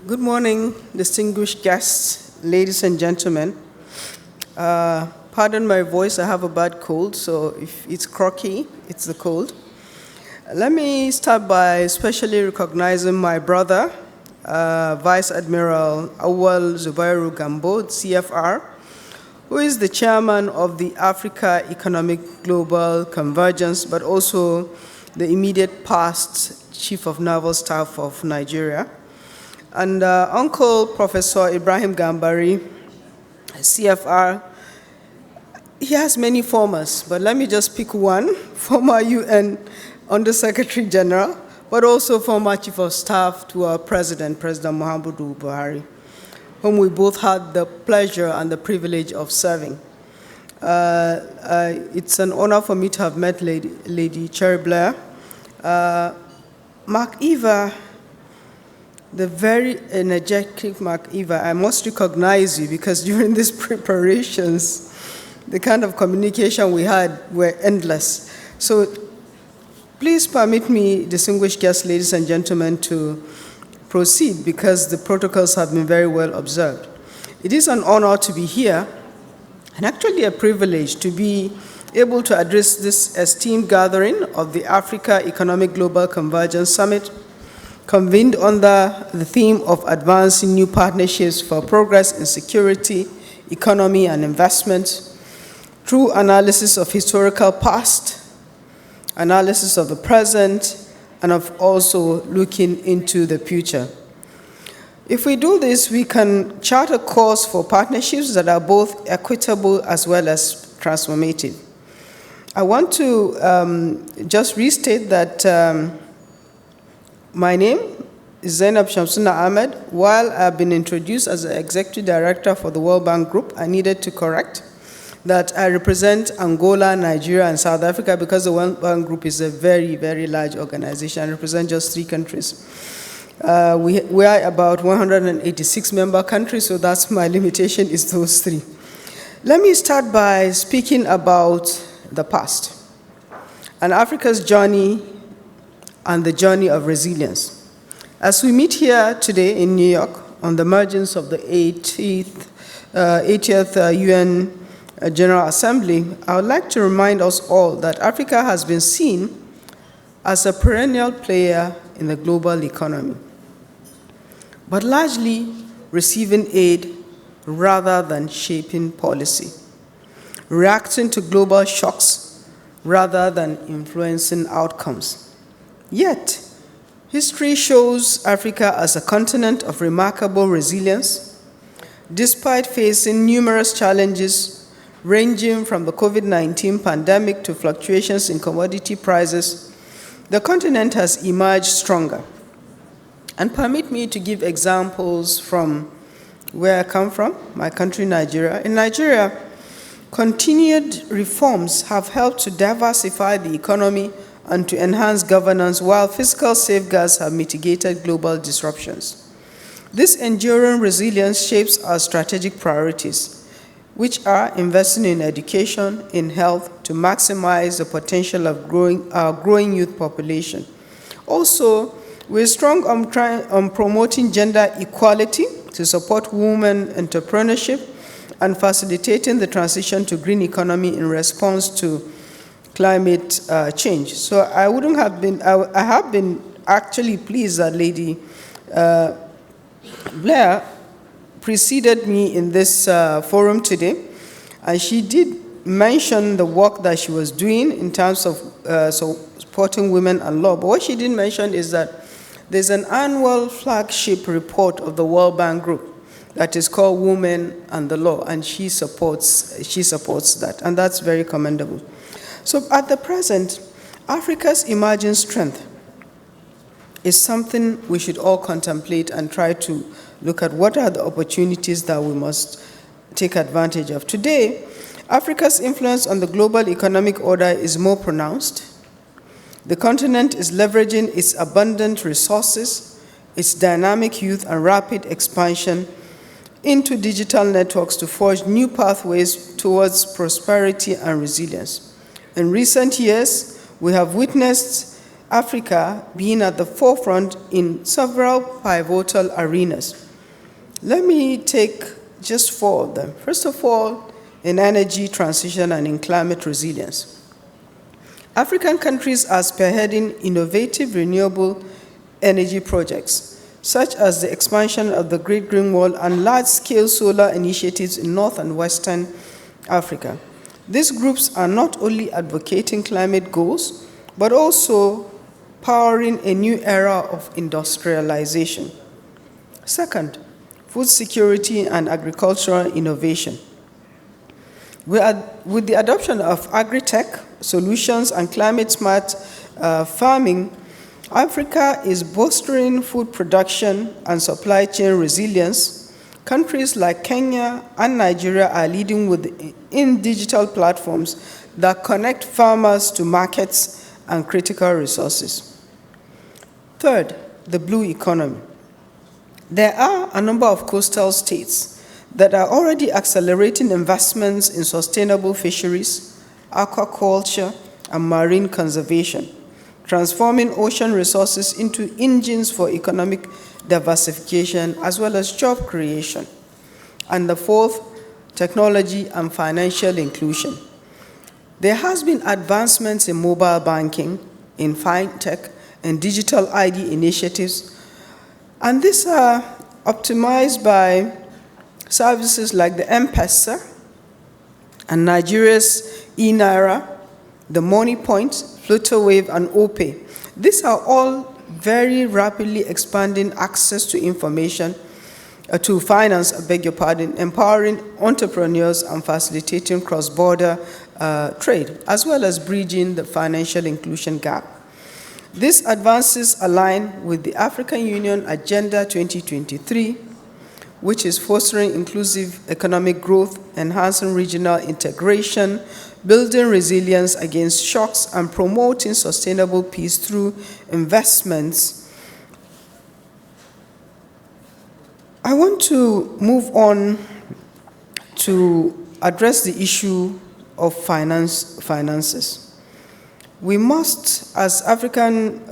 Good morning, distinguished guests, ladies and gentlemen. Pardon my voice, I have a bad cold, so if it's croaky, it's the cold. Let me start by especially recognizing my brother, Vice Admiral Awal Zubairu Gambo, CFR, who is the chairman of the Africa Economic Global Convergence, but also the immediate past Chief of Naval Staff of Nigeria. And Uncle Professor Ibrahim Gambari, CFR, he has many formers, but let me just pick one, former UN Under-Secretary General, but also former Chief of Staff to our President Muhammadu Buhari, whom we both had the pleasure and the privilege of serving. It's an honor for me to have met Lady Cherry Blair. Mark Eva, the very energetic Mark Eva, I must recognize you because during these preparations, the kind of communication we had were endless. So please permit me, distinguished guests, ladies and gentlemen, to proceed because the protocols have been very well observed. It is an honor to be here and actually a privilege to be able to address this esteemed gathering of the Africa Economic Global Convergence Summit, convened under the theme of advancing new partnerships for progress in security, economy, and investment through analysis of historical past, analysis of the present, and of also looking into the future. If we do this, we can chart a course for partnerships that are both equitable as well as transformative. I want to just restate that my name is Zainab Shamsuna-E.D. While I've been introduced as the Executive Director for the World Bank Group, I needed to correct that I represent Angola, Nigeria, and South Africa because the World Bank Group is a very, very large organization. I represent just 3 countries. We are about 186 member countries, so that's my limitation is those 3. Let me start by speaking about the past and Africa's journey and the journey of resilience. As we meet here today in New York on the margins of the 80th UN General Assembly, I would like to remind us all that Africa has been seen as a perennial player in the global economy, but largely receiving aid rather than shaping policy, reacting to global shocks rather than influencing outcomes. Yet, history shows Africa as a continent of remarkable resilience, despite facing numerous challenges ranging from the COVID-19 pandemic to fluctuations in commodity prices. The continent has emerged stronger. And permit me to give examples from where I come from, my country, Nigeria. In Nigeria, continued reforms have helped to diversify the economy and to enhance governance, while fiscal safeguards have mitigated global disruptions. This enduring resilience shapes our strategic priorities, which are investing in education, in health, to maximize the potential of our growing youth population. Also, we're strong on promoting gender equality to support women entrepreneurship and facilitating the transition to green economy in response to climate change. So I have been actually pleased that Lady Blair preceded me in this forum today, and she did mention the work that she was doing in terms of supporting women and law. But what she didn't mention is that there's an annual flagship report of the World Bank Group that is called Women and the Law, and she supports that, and that's very commendable. So at the present, Africa's emerging strength is something we should all contemplate and try to look at what are the opportunities that we must take advantage of. Today, Africa's influence on the global economic order is more pronounced. The continent is leveraging its abundant resources, its dynamic youth and rapid expansion into digital networks to forge new pathways towards prosperity and resilience. In recent years, we have witnessed Africa being at the forefront in several pivotal arenas. Let me take just 4 of them. First of all, in energy transition and in climate resilience. African countries are spearheading innovative renewable energy projects, such as the expansion of the Great Green Wall and large-scale solar initiatives in North and Western Africa. These groups are not only advocating climate goals, but also powering a new era of industrialization. Second, food security and agricultural innovation. With the adoption of agri-tech solutions and climate-smart farming, Africa is bolstering food production and supply chain resilience. Countries like Kenya and Nigeria are leading in digital platforms that connect farmers to markets and critical resources. Third, the blue economy. There are a number of coastal states that are already accelerating investments in sustainable fisheries, aquaculture, and marine conservation, transforming ocean resources into engines for economic diversification as well as job creation. And the fourth, technology and financial inclusion. There has been advancements in mobile banking, in fintech, and digital ID initiatives, and these are optimized by services like the M-Pesa and Nigeria's e-Naira, the Money Point, Flutterwave, and OPay. These are all very rapidly expanding access to information, to finance, empowering entrepreneurs and facilitating cross-border trade, as well as bridging the financial inclusion gap. These advances align with the African Union Agenda 2023, which is fostering inclusive economic growth, enhancing regional integration, building resilience against shocks, and promoting sustainable peace through investments. I want to move on to address the issue of finances. We must, as African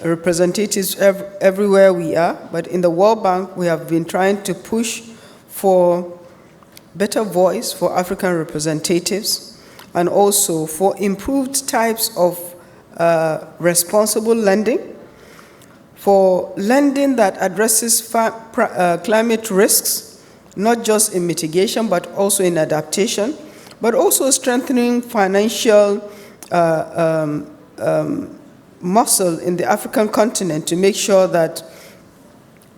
representatives everywhere we are, but in the World Bank, we have been trying to push for better voice for African representatives and also for improved types of responsible lending, for lending that addresses climate risks, not just in mitigation, but also in adaptation, but also strengthening financial muscle in the African continent to make sure that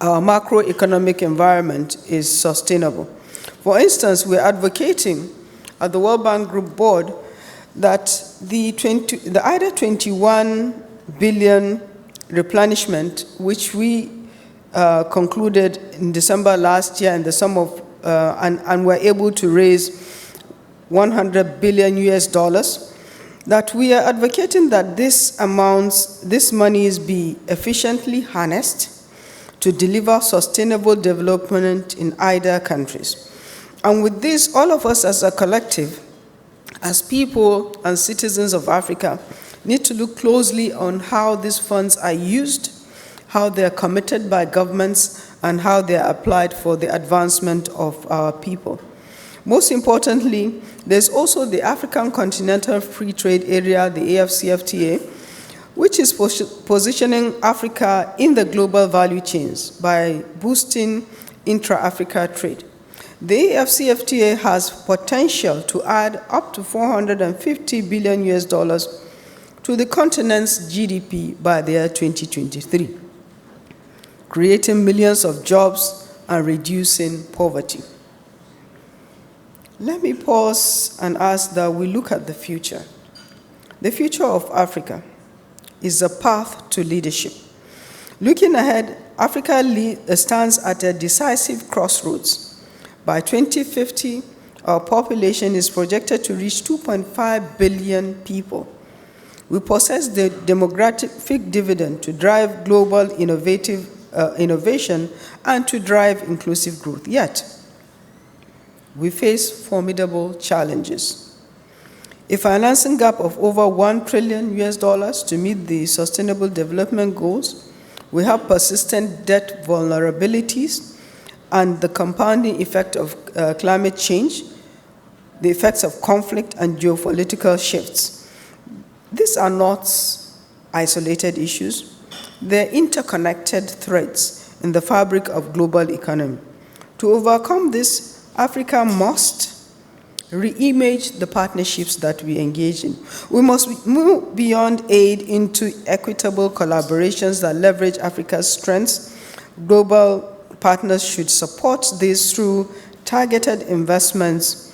our macroeconomic environment is sustainable. For instance, we're advocating at the World Bank Group Board that the IDA 21 billion replenishment, which we concluded in December last year in the sum of, and were able to raise 100 billion US dollars, that we are advocating that this monies be efficiently harnessed to deliver sustainable development in either countries. And with this, all of us as a collective, as people and citizens of Africa, need to look closely on how these funds are used, how they are committed by governments, and how they are applied for the advancement of our people. Most importantly, there's also the African Continental Free Trade Area, the AfCFTA, which is positioning Africa in the global value chains by boosting intra-Africa trade. The AfCFTA has potential to add up to 450 billion US dollars to the continent's GDP by the year 2023, creating millions of jobs and reducing poverty. Let me pause and ask that we look at the future. The future of Africa is a path to leadership. Looking ahead, Africa stands at a decisive crossroads. By 2050, our population is projected to reach 2.5 billion people. We possess the demographic dividend to drive global innovation and to drive inclusive growth. Yet, we face formidable challenges. a financing gap of over $1 trillion to meet the Sustainable Development Goals. We have persistent debt vulnerabilities and the compounding effect of climate change, the effects of conflict and geopolitical shifts. These are not isolated issues. They're interconnected threads in the fabric of global economy. To overcome this, Africa must re-image the partnerships that we engage in. We must move beyond aid into equitable collaborations that leverage Africa's strengths. Global partners should support this through targeted investments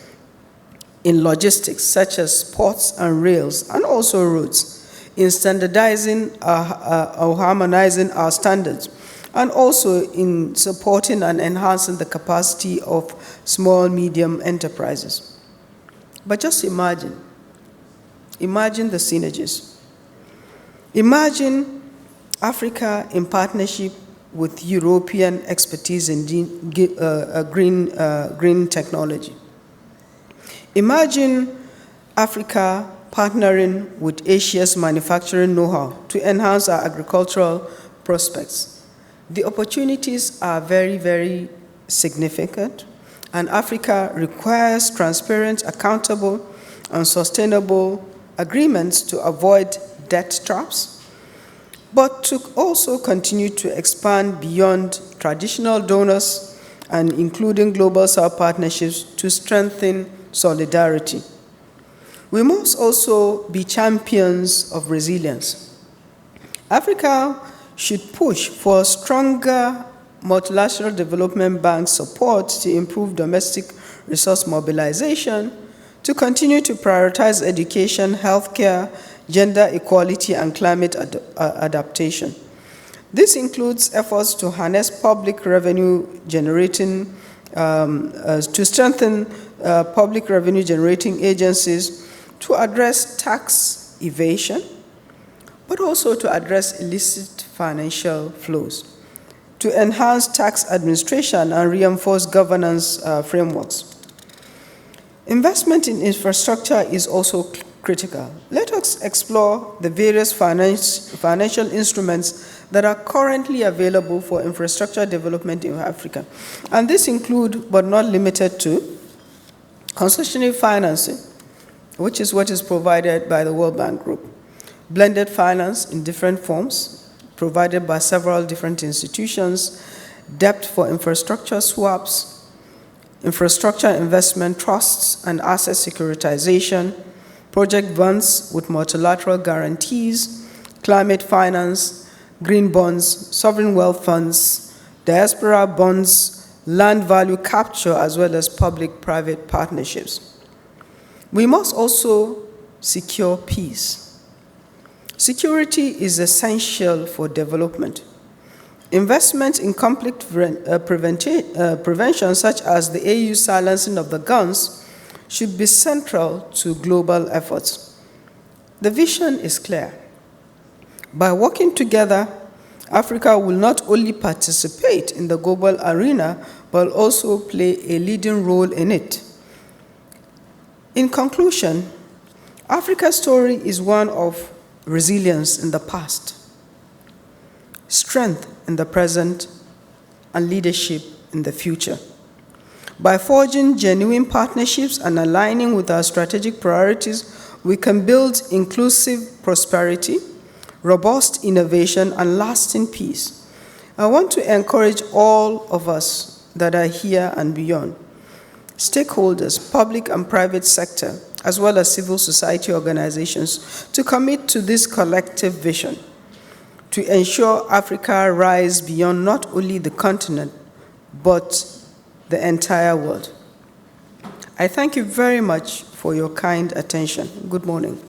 in logistics, such as ports and rails, and also roads, in standardizing or harmonizing our standards, and also in supporting and enhancing the capacity of small, medium enterprises. But just imagine the synergies. Imagine Africa in partnership with European expertise in green technology. Imagine Africa partnering with Asia's manufacturing know-how to enhance our agricultural prospects. The opportunities are very, very significant, and Africa requires transparent, accountable, and sustainable agreements to avoid debt traps, but to also continue to expand beyond traditional donors and including global South partnerships to strengthen solidarity. We must also be champions of resilience. Africa should push for stronger multilateral development bank support to improve domestic resource mobilization, to continue to prioritize education, healthcare, gender equality, and climate adaptation. This includes efforts to harness public revenue generating, to strengthen public revenue generating agencies, to address tax evasion, but also to address illicit financial flows, to enhance tax administration and reinforce governance frameworks. Investment in infrastructure is also critical. Let us explore the various financial instruments that are currently available for infrastructure development in Africa. And this include, but not limited to, concessionary financing, which is what is provided by the World Bank Group, blended finance in different forms, provided by several different institutions, debt for infrastructure swaps, infrastructure investment trusts and asset securitization, project bonds with multilateral guarantees, climate finance, green bonds, sovereign wealth funds, diaspora bonds, land value capture, as well as public-private partnerships. We must also secure peace. Security is essential for development. Investment in conflict prevention, such as the AU silencing of the guns, should be central to global efforts. The vision is clear. By working together, Africa will not only participate in the global arena, but also play a leading role in it. In conclusion, Africa's story is one of resilience in the past, strength in the present, and leadership in the future. By forging genuine partnerships and aligning with our strategic priorities, we can build inclusive prosperity, robust innovation, and lasting peace. I want to encourage all of us that are here and beyond, stakeholders, public and private sector, as well as civil society organizations, to commit to this collective vision to ensure Africa rise beyond not only the continent, but the entire world. I thank you very much for your kind attention. Good morning.